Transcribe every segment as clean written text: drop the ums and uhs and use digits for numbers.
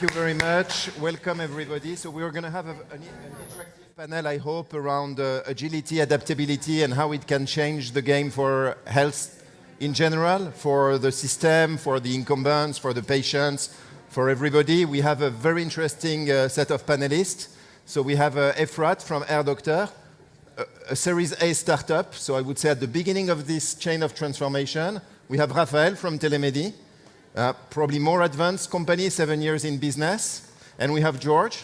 Thank you very much. Welcome, everybody. So we're going to have an interactive panel, I hope, around agility, adaptability, and how it can change the game for health in general, for the system, for the incumbents, for the patients, for everybody. We have a very interesting set of panelists. So we have Efrat from Air Doctor, a Series A startup. So I would say at the beginning of this chain of transformation. We have Raphael from Telemedi, probably more advanced company, 7 years in business. And we have George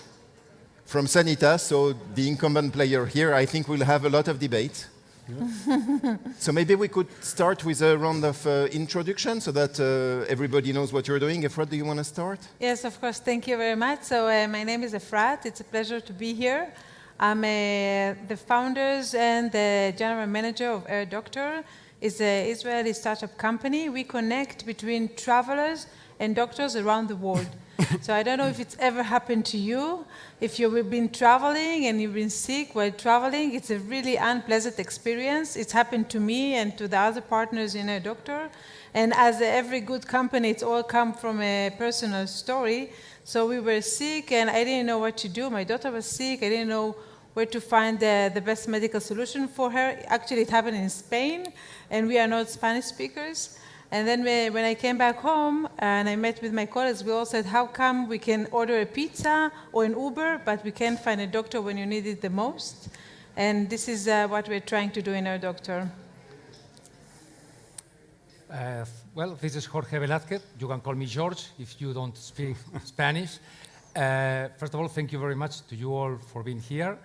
from Sanitas, so the incumbent player here. I think we'll have a lot of debate. Yeah. So maybe we could start with a round of introduction so that everybody knows what you're doing. Efrat, do you want to start? Yes, of course. Thank you very much. So my name is Efrat. It's a pleasure to be here. I'm the founders and the general manager of Air Doctor. It's an Israeli startup company. We connect between travelers and doctors around the world. So I don't know if it's ever happened to you. If you've been traveling and you've been sick while traveling, it's a really unpleasant experience. It's happened to me and to the other partners in Air Doctor. And as every good company, it's all come from a personal story. So we were sick and I didn't know what to do. My daughter was sick. I didn't know where to find the best medical solution for her. Actually, it happened in Spain, and we are not Spanish speakers. And then when I came back home and I met with my colleagues, we all said, how come we can order a pizza or an Uber, but we can't find a doctor when you need it the most? And this is what we're trying to do in Our Doctor. Well, this is Jorge Velázquez. You can call me George if you don't speak Spanish. First of all, thank you very much to you all for being here.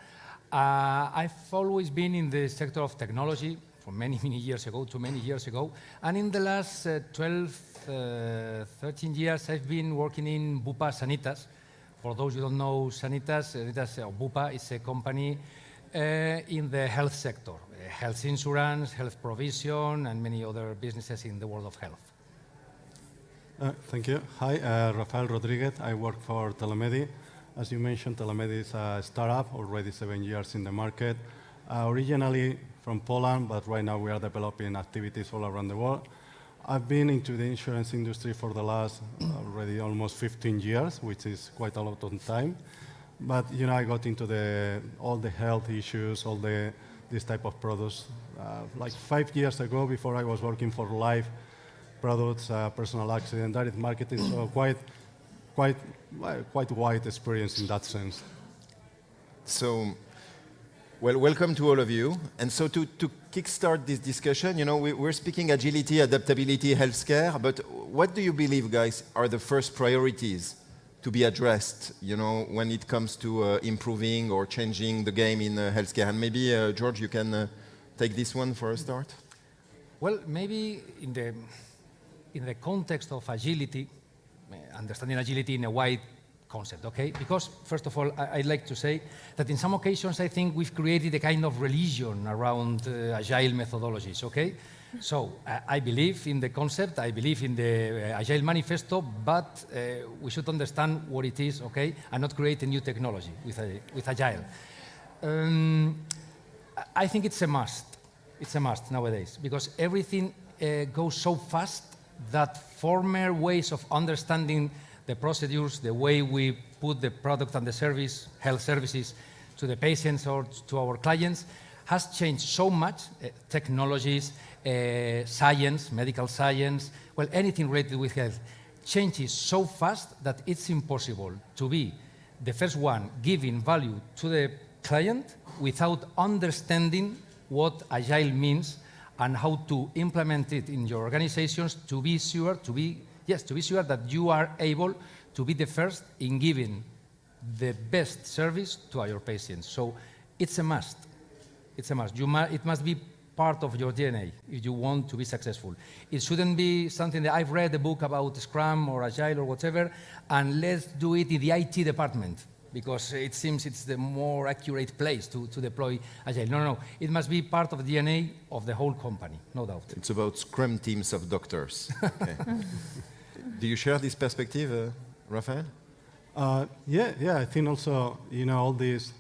I've always been in the sector of technology from many years ago, too many years ago. And in the last 12, 13 years, I've been working in Bupa Sanitas. For those who don't know Sanitas, Bupa is a company in the health sector, health insurance, health provision, and many other businesses in the world of health. Thank you. Hi, Rafael Rodriguez. I work for Telemedi. As you mentioned, Telemedi is a startup, already 7 years in the market. Originally from Poland, but right now we are developing activities all around the world. I've been into the insurance industry for the last already almost 15 years, which is quite a lot of time. But you know, I got into all the health issues, this type of products. Like 5 years ago, before I was working for life products, personal accident, direct marketing, so quite wide experience in that sense. So, well, welcome to all of you. And so to kickstart this discussion, you know, we're speaking agility, adaptability, healthcare, but what do you believe, guys, are the first priorities to be addressed, you know, when it comes to improving or changing the game in healthcare? And maybe, George, you can take this one for a start. Well, maybe in the context of agility, understanding agility in a wide concept, okay? Because, first of all, I'd like to say that in some occasions, I think we've created a kind of religion around Agile methodologies, okay? So, I believe in the concept, I believe in the Agile manifesto, but we should understand what it is, okay? And not create a new technology with Agile. I think it's a must. It's a must nowadays, because everything goes so fast that former ways of understanding the procedures, the way we put the product and the service, health services, to the patients or to our clients, has changed so much. Technologies, science, medical science, well, anything related with health changes so fast that it's impossible to be the first one giving value to the client without understanding what Agile means and how to implement it in your organizations to be sure that you are able to be the first in giving the best service to your patients. So it's a must. It's a must. It must be part of your DNA if you want to be successful. It shouldn't be something that I've read a book about Scrum or Agile or whatever, and let's do it in the IT department, because it seems it's the more accurate place to deploy Agile. No. It must be part of the DNA of the whole company, no doubt. It's about Scrum teams of doctors. Okay. Do you share this perspective, Raphael? Yeah, I think also, you know, all these,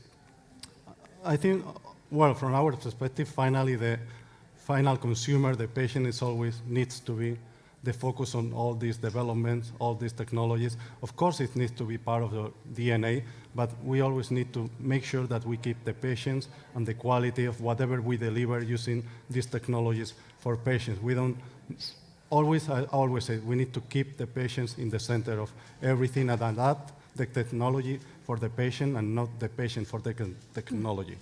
I think, well, from our perspective, finally, the final consumer, the patient, is always needs to be the focus on all these developments, all these technologies. Of course, it needs to be part of the DNA, but we always need to make sure that we keep the patients and the quality of whatever we deliver using these technologies for patients. We don't always, I always say, we need to keep the patients in the center of everything and adapt the technology for the patient and not the patient for the technology.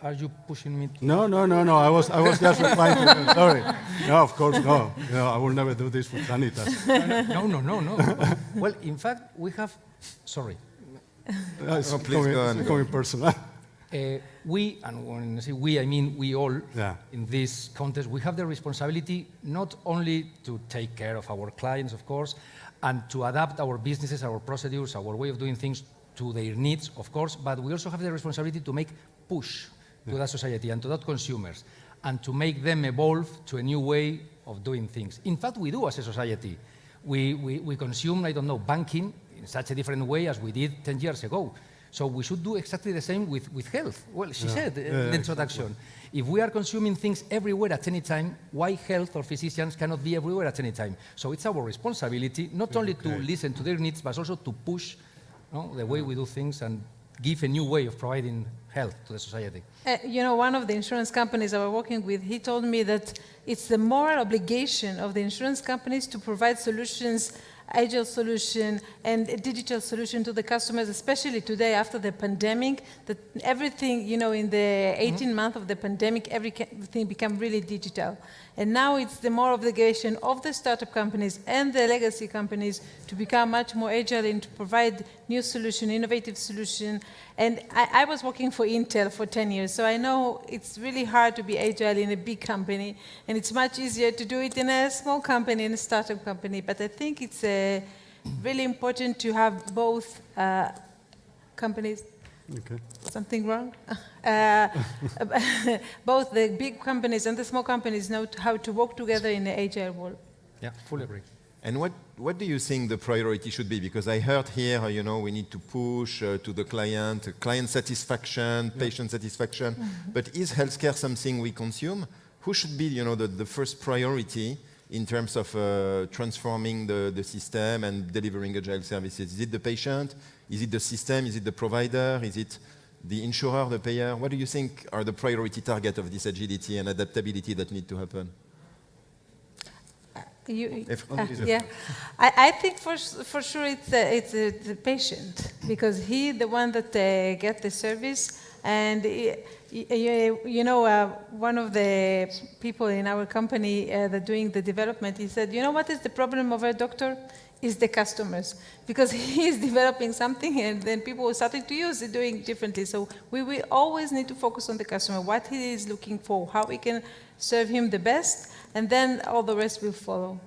Are you pushing me? No. I was just replying to you. Sorry. No, of course, no. No, I will never do this with Sanitas. No. Well, in fact, we have. Sorry. It's please go on. becoming personal. We, and when I say we, I mean we all, Yeah. in this context, we have the responsibility not only to take care of our clients, of course, and to adapt our businesses, our procedures, our way of doing things to their needs, of course, but we also have the responsibility to make push to that society and to that consumers, and to make them evolve to a new way of doing things. In fact, we do as a society. We consume, I don't know, banking in such a different way as we did 10 years ago. So we should do exactly the same with health. Well, she said in the introduction. Exactly. If we are consuming things everywhere at any time, why health or physicians cannot be everywhere at any time? So it's our responsibility not only to listen to their needs, but also to push the way we do things and give a new way of providing health to the society. One of the insurance companies I was working with, he told me that it's the moral obligation of the insurance companies to provide solutions, agile solution and a digital solution to the customers, especially today after the pandemic, that everything, in the 18 months of the pandemic, everything became really digital. And now it's the more obligation of the startup companies and the legacy companies to become much more agile and to provide new solution, innovative solution. And I was working for Intel for 10 years, so I know it's really hard to be agile in a big company, and it's much easier to do it in a small company, in a startup company. But I think it's really important to have both companies. Okay. Something wrong? Both the big companies and the small companies know how to work together in the agile world. Yeah, fully agree. And what do you think the priority should be? Because I heard here, we need to push to the client satisfaction, patient satisfaction. But is healthcare something we consume? Who should be, the first priority in terms of transforming the system and delivering agile services? Is it the patient? Is it the system? Is it the provider? Is it the insurer, the payer? What do you think are the priority target of this agility and adaptability that need to happen? I think for sure it's the patient, because he the one that get the service. And one of the people in our company that doing the development, he said, what is the problem of a doctor? Is the customers, because he is developing something and then people are starting to use it, doing differently. So we will always need to focus on the customer, what he is looking for, how we can serve him the best, and then all the rest will follow.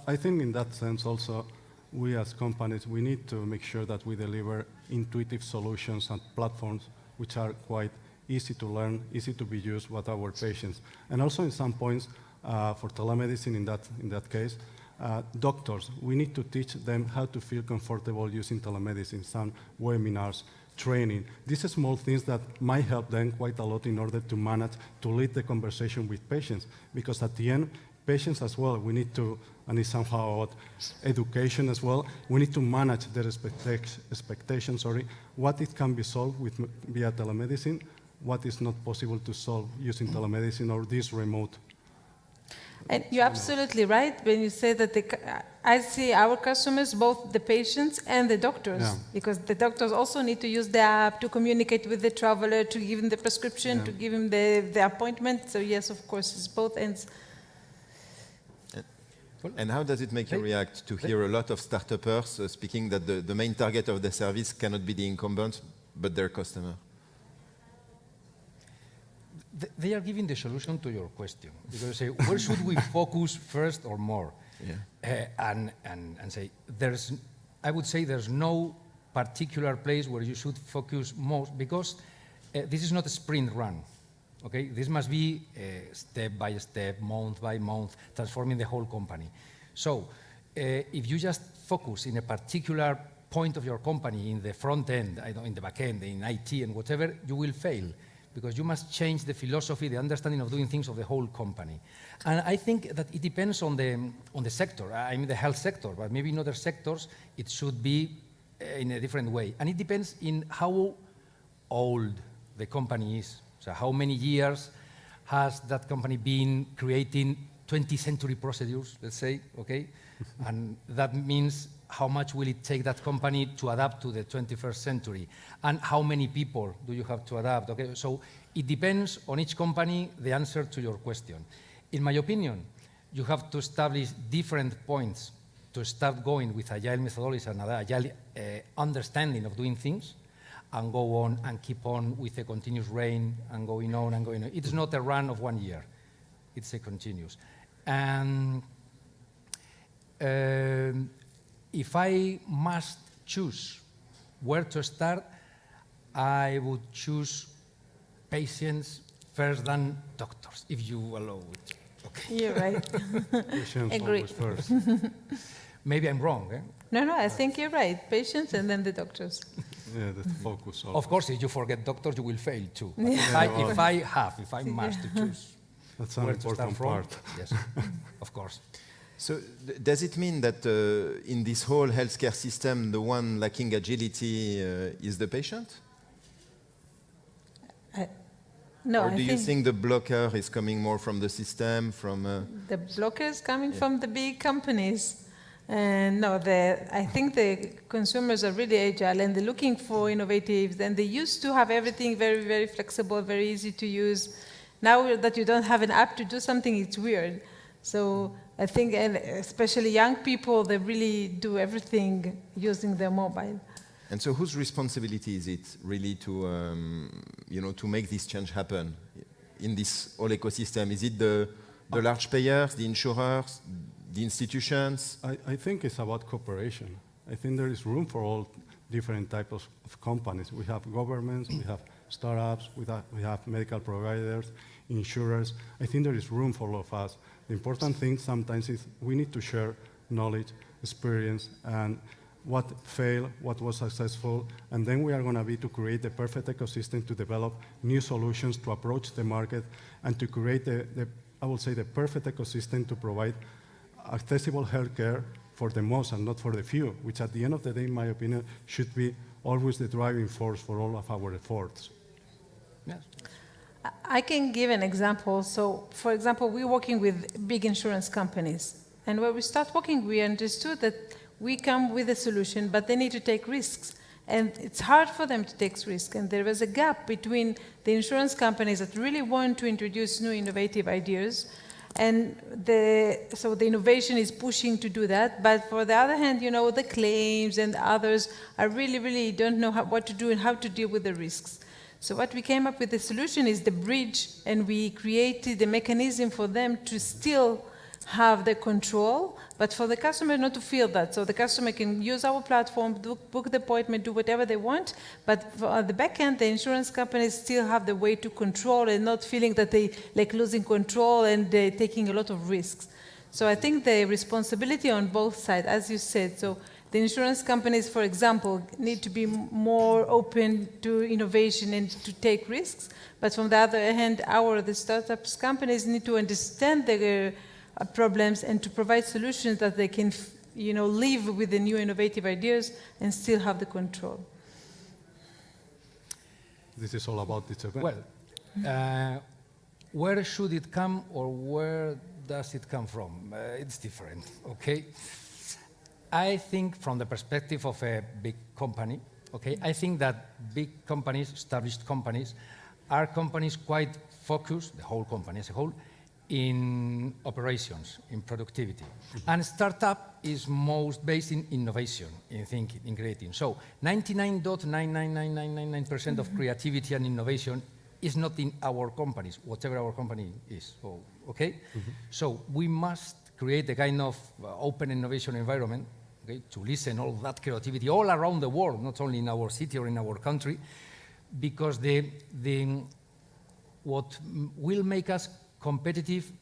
I think in that sense also, we as companies, we need to make sure that we deliver intuitive solutions and platforms which are quite easy to learn, easy to be used with our patients. And also in some points, for telemedicine in that case, doctors, we need to teach them how to feel comfortable using telemedicine, some webinars, training. These are small things that might help them quite a lot in order to manage, to lead the conversation with patients. Because at the end, patients as well, we need to, and it's somehow about education as well, we need to manage their expectations, what it can be solved via telemedicine, what is not possible to solve using telemedicine or this remote. And you're absolutely right when you say that I see our customers, both the patients and the doctors, because the doctors also need to use the app to communicate with the traveler, to give him the prescription, to give him the appointment. So yes, of course, it's both ends. And how does it make you react to hear a lot of startuppers speaking that the main target of the service cannot be the incumbent, but their customer? They are giving the solution to your question, because they say, where should we focus first or more? And say, I would say there's no particular place where you should focus most, because this is not a sprint run. Okay, this must be step by step, month by month, transforming the whole company. So if you just focus in a particular point of your company, in the front end, in the back end, in IT and whatever, you will fail, because you must change the philosophy, the understanding of doing things of the whole company. And I think that it depends on the sector. I mean the health sector, but maybe in other sectors it should be in a different way. And it depends in how old the company is. So how many years has that company been creating 20th century procedures, let's say, okay? And that means how much will it take that company to adapt to the 21st century? And how many people do you have to adapt, okay? So it depends on each company, the answer to your question. In my opinion, you have to establish different points to start going with Agile methodologies and Agile understanding of doing things, and go on and keep on with a continuous rain and going on and going on. It's not a run of 1 year. It's a continuous. And if I must choose where to start, I would choose patients first than doctors, if you allow it. Okay. You're right. Patients Agree. always first. Maybe I'm wrong. Eh? No, I think you're right. Patients and then the doctors. Yeah, the focus. Of course, if you forget doctors, you will fail too. But Yeah. if I must to choose That's an where to start important from, part. yes, of course. So does it mean that in this whole healthcare system, the one lacking agility is the patient? No, Or I do you think the blocker is coming more from the system, from... the blockers coming from the big companies. And no, I think the consumers are really agile and they're looking for innovatives, and they used to have everything very, very flexible, very easy to use. Now that you don't have an app to do something, it's weird. So I think, and especially young people, they really do everything using their mobile. And so whose responsibility is it really to, to make this change happen in this whole ecosystem? Is it the large players, the insurers, the institutions? I think it's about cooperation. I think there is room for all different types of companies. We have governments, we have startups, we have medical providers, insurers. I think there is room for all of us. The important thing sometimes is we need to share knowledge, experience, and what failed, what was successful, and then we are going to be to create the perfect ecosystem to develop new solutions to approach the market and to create I would say, the perfect ecosystem to provide accessible healthcare for the most and not for the few, which at the end of the day, in my opinion, should be always the driving force for all of our efforts. Yes. I can give an example. So, for example, we're working with big insurance companies. And when we start working, we understood that we come with a solution, but they need to take risks. And it's hard for them to take risks. And there was a gap between the insurance companies that really want to introduce new innovative ideas. And so the innovation is pushing to do that. But for the other hand, the claims and others are really don't know what to do and how to deal with the risks. So what we came up with the solution is the bridge, and we created a mechanism for them to still have the control, but for the customer not to feel that. So the customer can use our platform, book the appointment, do whatever they want, but for the back end, the insurance companies still have the way to control and not feeling that they like losing control and they're taking a lot of risks. So I think the responsibility on both sides, as you said, so the insurance companies, for example, need to be more open to innovation and to take risks, but from the other hand, the startups companies need to understand their problems and to provide solutions that they can, live with the new innovative ideas and still have the control. This is all about this event. Well, where should it come or where does it come from? It's different, okay? I think from the perspective of a big company, okay, I think that big companies, established companies, are companies quite focused, the whole company as a whole, in operations, in productivity. And startup is most based in innovation, in thinking, in creating. So 99.99999% of creativity and innovation is not in our companies, whatever our company is, okay? So we must create a kind of open innovation environment, okay, to listen all that creativity all around the world, not only in our city or in our country, because what will make us competitive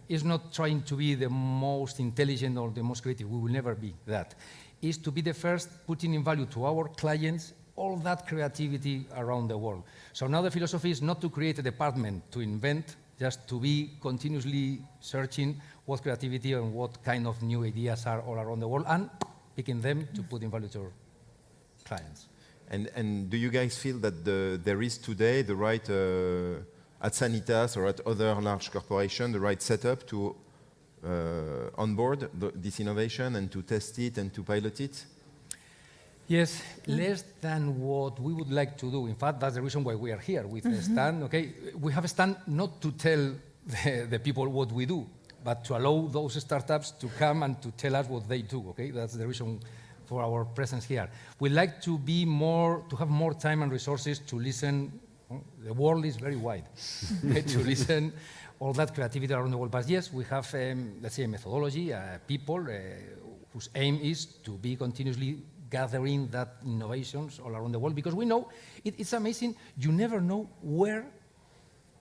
is not trying to be the most intelligent or the most creative. We will never be that. Is to be the first, putting in value to our clients all that creativity around the world. So now the philosophy is not to create a department to invent, just to be continuously searching what creativity and what kind of new ideas are all around the world and picking them to put in value to our clients. And do you guys feel that there is today the right, at Sanitas or at other large corporations, the right setup to onboard this innovation and to test it and to pilot it? Yes, less than what we would like to do. In fact, that's the reason why we are here with a stand. Okay, we have a stand not to tell the people what we do, but to allow those startups to come and to tell us what they do. Okay, that's the reason for our presence here. We like to be to have more time and resources to listen. The world is very wide, to listen all that creativity around the world. But yes, we have, let's say, a methodology, people whose aim is to be continuously gathering that innovations all around the world, because we know it's amazing. You never know where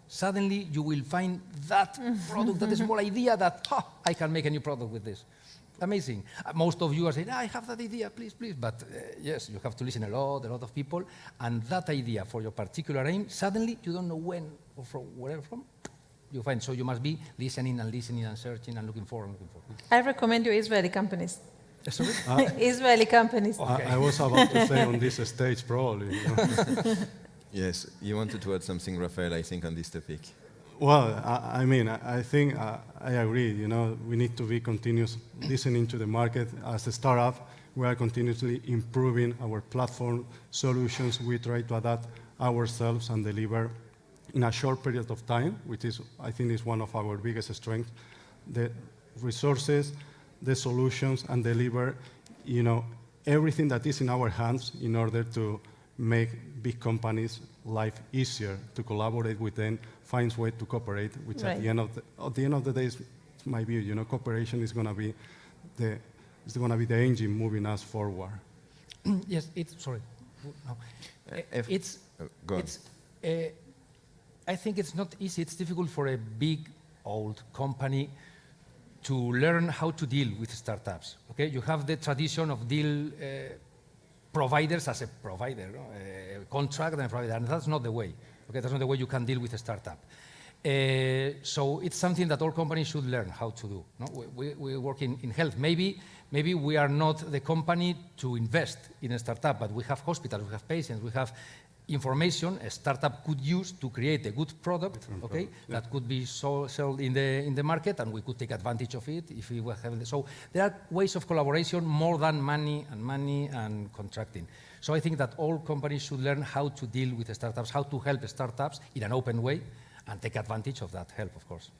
suddenly you will find that product, that small idea that I can make a new product with this. Amazing. Most of you are saying, I have that idea, please, please. But yes, you have to listen a lot of people, and that idea for your particular aim, suddenly you don't know when or from where from. You find, so you must be listening and searching and looking for. I recommend you Israeli companies. Sorry? Israeli companies. Okay. I was about to say on this stage, probably. You know. Yes, you wanted to add something, Rafael, I think, on this topic. Well, I think I agree. You know, we need to be continuous listening to the market. As a startup, we are continuously improving our platform solutions. We try to adapt ourselves and deliver in a short period of time, which is, I think, is one of our biggest strengths. The resources, the solutions, and deliver, you know, everything that is in our hands in order to make big companies' life easier, to collaborate with them, find ways to cooperate, which Right. at the end of the day, is my view. You know, cooperation is going to be the engine moving us forward. Yes, sorry. No. Go on. I think it's not easy. It's difficult for a big, old company to learn how to deal with startups. Okay, you have the tradition of deal providers as a provider, no? A contract and a provider, and that's not the way. Okay, that's not the way you can deal with a startup. So it's something that all companies should learn how to do. No? We work in health. Maybe we are not the company to invest in a startup, but we have hospitals, we have patients, we have information a startup could use to create a good product, okay, that could be sold in the market, and we could take advantage of it if we have. So there are ways of collaboration more than money and contracting. So I think that all companies should learn how to deal with startups, how to help startups in an open way, and take advantage of that help, of course.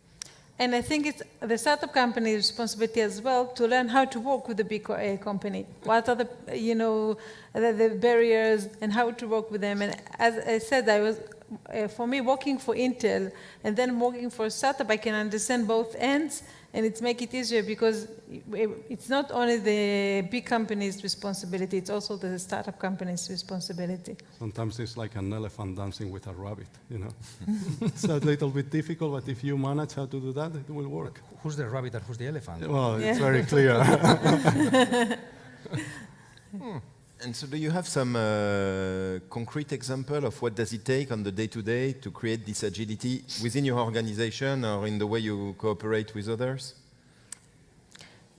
And I think it's the startup company's responsibility as well to learn how to work with the big company. What are the barriers and how to work with them. And as I said, for me, working for Intel and then working for a startup, I can understand both ends, and it's make it easier because it's not only the big company's responsibility, it's also the startup company's responsibility. Sometimes it's like an elephant dancing with a rabbit, you know. It's a little bit difficult, but if you manage how to do that, it will work. Who's the rabbit and who's the elephant? Well, it's very clear. And so do you have some concrete example of what does it take on the day-to-day to create this agility within your organization or in the way you cooperate with others?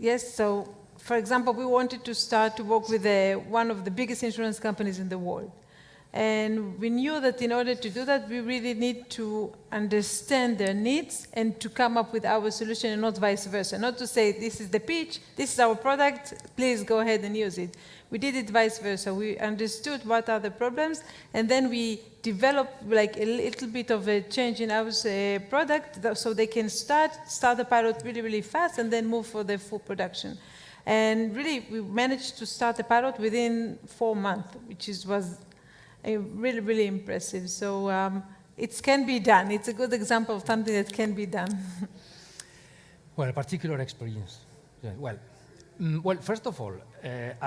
Yes, so for example, we wanted to start to work with one of the biggest insurance companies in the world. And we knew that in order to do that, we really need to understand their needs and to come up with our solution and not vice versa. Not to say, this is the pitch, this is our product, please go ahead and use it. We did it vice versa. We understood what are the problems, and then we developed like a little bit of a change in our product so they can start the pilot really, really fast and then move for the full production. And really, we managed to start the pilot within 4 months, which was really, really impressive. So it can be done. It's a good example of something that can be done. Well, a particular experience. Yeah, well, first of all,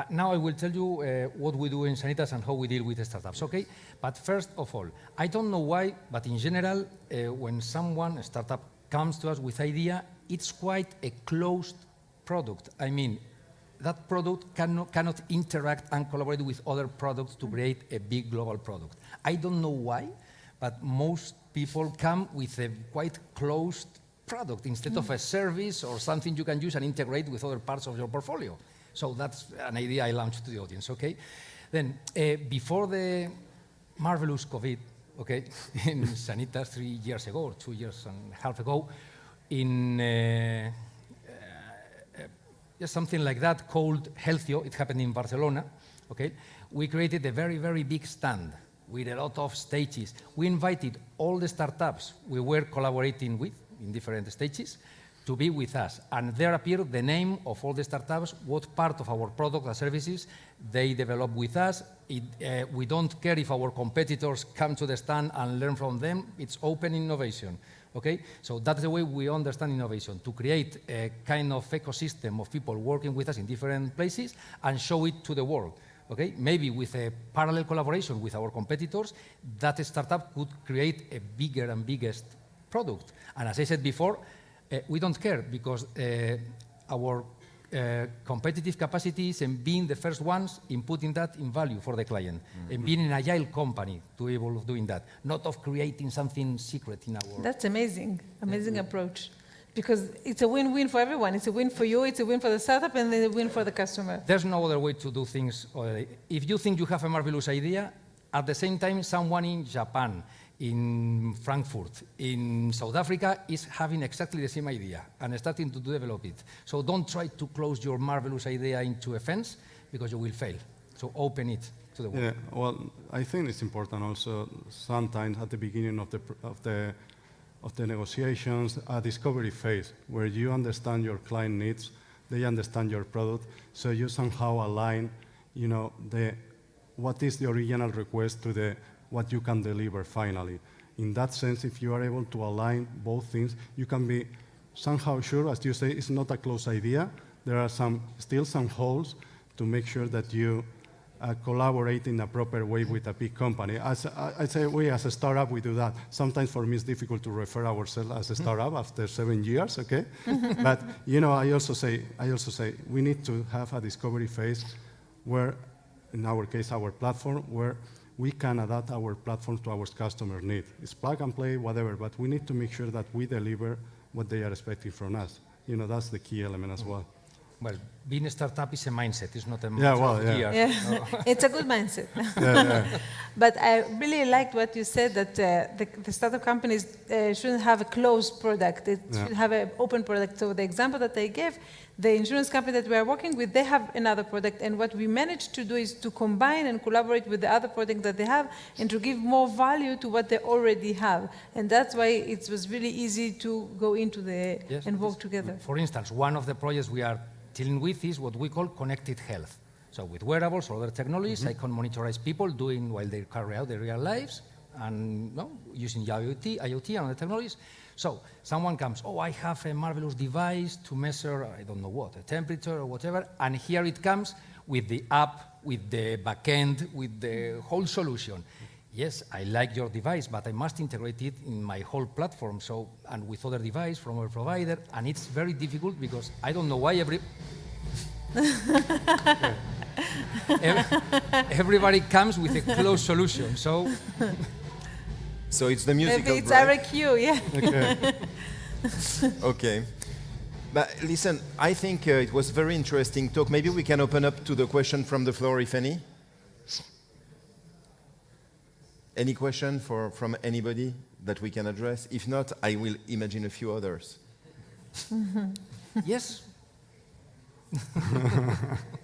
now I will tell you what we do in Sanitas and how we deal with startups, okay? But first of all, I don't know why, but in general, when a startup comes to us with idea, it's quite a closed product. I mean, that product cannot interact and collaborate with other products to create a big global product. I don't know why, but most people come with a quite closed product instead of a service or something you can use and integrate with other parts of your portfolio. So that's an idea I launched to the audience, okay? Then, before the marvelous COVID, okay, in Sanitas 3 years ago, or 2 years and a half ago, in something like that called Healthio, it happened in Barcelona, okay? We created a very, very big stand with a lot of stages. We invited all the startups we were collaborating with in different stages to be with us. And there appeared the name of all the startups, what part of our product and services they develop with us. We don't care if our competitors come to the stand and learn from them. It's open innovation. Okay? So that's the way we understand innovation, to create a kind of ecosystem of people working with us in different places and show it to the world. Okay? Maybe with a parallel collaboration with our competitors, that startup could create a bigger and biggest product. And as I said before, we don't care because our competitive capacity is in being the first ones in putting that in value for the client, and being an agile company to be able of doing that, not of creating something secret in our... That's amazing, amazing approach. Because it's a win-win for everyone. It's a win for you, it's a win for the startup, and then a win for the customer. There's no other way to do things. If you think you have a marvelous idea, at the same time, someone in Japan, in Frankfurt, in South Africa, is having exactly the same idea and starting to develop it. So don't try to close your marvelous idea into a fence, because you will fail. So open it to the world. Yeah, well, I think it's important also sometimes at the beginning of the negotiations, a discovery phase where you understand your client needs, they understand your product, so you somehow align, you know, what is the original request to what you can deliver finally. In that sense, if you are able to align both things, you can be somehow sure, as you say, it's not a close idea. There are still some holes to make sure that you collaborate in a proper way with a big company. As I say, we as a startup, we do that. Sometimes for me it's difficult to refer ourselves as a startup after 7 years, okay? But you know, I also say we need to have a discovery phase where, in our case, our platform, where we can adapt our platform to our customer need. It's plug and play, whatever, but we need to make sure that we deliver what they are expecting from us. You know, that's the key element as well. Well, being a startup is a mindset, it's not a Yeah, well, matter of yeah. gears. Yeah. No. It's a good mindset. Yeah. But I really liked what you said, that the startup companies shouldn't have a closed product. It should have an open product. So the example that I gave, the insurance company that we are working with, they have another product. And what we managed to do is to combine and collaborate with the other product that they have and to give more value to what they already have. And that's why it was really easy to go into and work together. For instance, one of the projects we are dealing with is what we call connected health. So with wearables or other technologies, I can monitorize people doing while they carry out their real lives and using IoT and other technologies. So someone comes, oh, I have a marvelous device to measure, I don't know what, a temperature or whatever, and here it comes with the app, with the backend, with the whole solution. Yes, I like your device, but I must integrate it in my whole platform, so, and with other device from our provider, and it's very difficult because I don't know why everybody comes with a closed solution, so... So it's the musical Maybe it's break. RQ, yeah. Okay. Okay. But listen, I think it was very interesting talk. Maybe we can open up to the question from the floor, if any. Any question from anybody that we can address? If not, I will imagine a few others. Yes.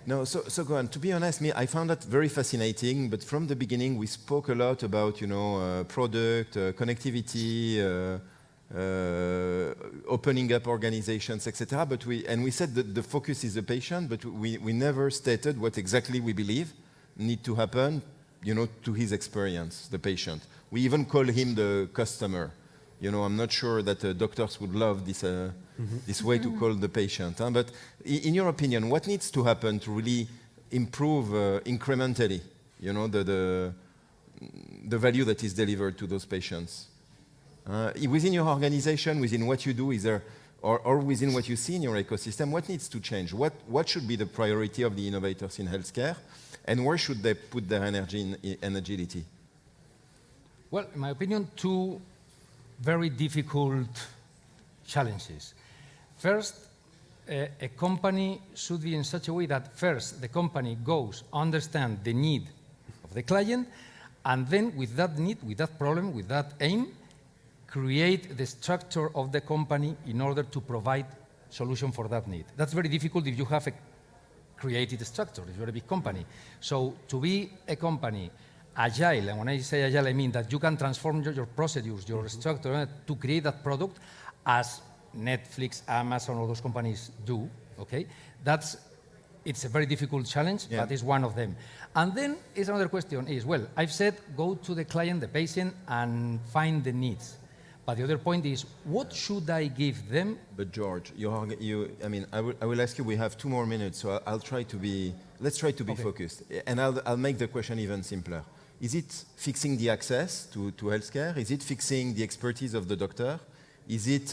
No, so go on. To be honest, I found that very fascinating. But from the beginning, we spoke a lot about, product, connectivity, opening up organizations, etc. But we said that the focus is the patient, but we never stated what exactly we believe need to happen, to his experience, the patient. We even call him the customer. I'm not sure that doctors would love this way to call the patient. But in your opinion, what needs to happen to really improve incrementally, the value that is delivered to those patients? Within your organization, within what you do, is there or within what you see in your ecosystem, what needs to change? What should be the priority of the innovators in healthcare, and where should they put their energy in agility? Well, in my opinion, two very difficult challenges. First, a company should be in such a way that first the company goes, understand the need of the client, and then with that need, with that problem, with that aim, create the structure of the company in order to provide solution for that need. That's very difficult if you have a created structure, if you're a big company. So to be a company agile, and when I say agile, I mean that you can transform your procedures, your structure to create that product as Netflix, Amazon, all those companies do, okay? It's a very difficult challenge, but it's one of them. And then is another question is, well, I've said go to the client, the patient, and find the needs. But the other point is, what should I give them? But George, I will ask you, we have 2 more minutes, so let's try to be focused. And I'll make the question even simpler. Is it fixing the access to healthcare? Is it fixing the expertise of the doctor? Is it,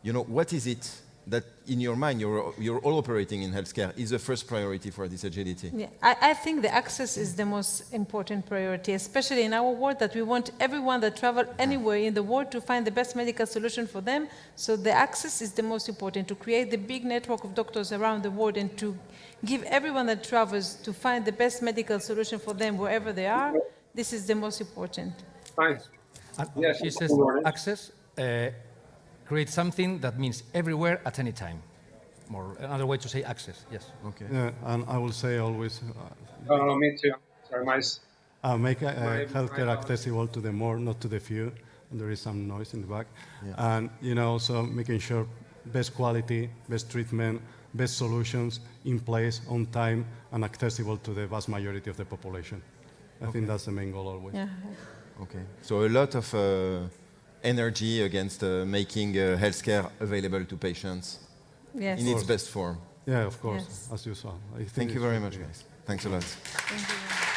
what is it that in your mind, you're all operating in healthcare, is the first priority for this agility? Yeah, I think the access is the most important priority, especially in our world, that we want everyone that travel anywhere in the world to find the best medical solution for them. So the access is the most important, to create the big network of doctors around the world and to give everyone that travels to find the best medical solution for them wherever they are. This is the most important. Thanks. Yes, she says access, create something that means everywhere at any time. Or another way to say access, yes. Okay. Yeah, and I will say always, Me too. Sorry, make healthcare accessible to the more, not to the few. And there is some noise in the back. Yeah. And also making sure best quality, best treatment, best solutions in place, on time, and accessible to the vast majority of the population. I think that's the main goal always. Yeah. Okay. So a lot of energy against making healthcare available to patients in its best form. Yeah, of course, Yes. as you saw. Thank you very much, guys. Thanks a lot. Thank you.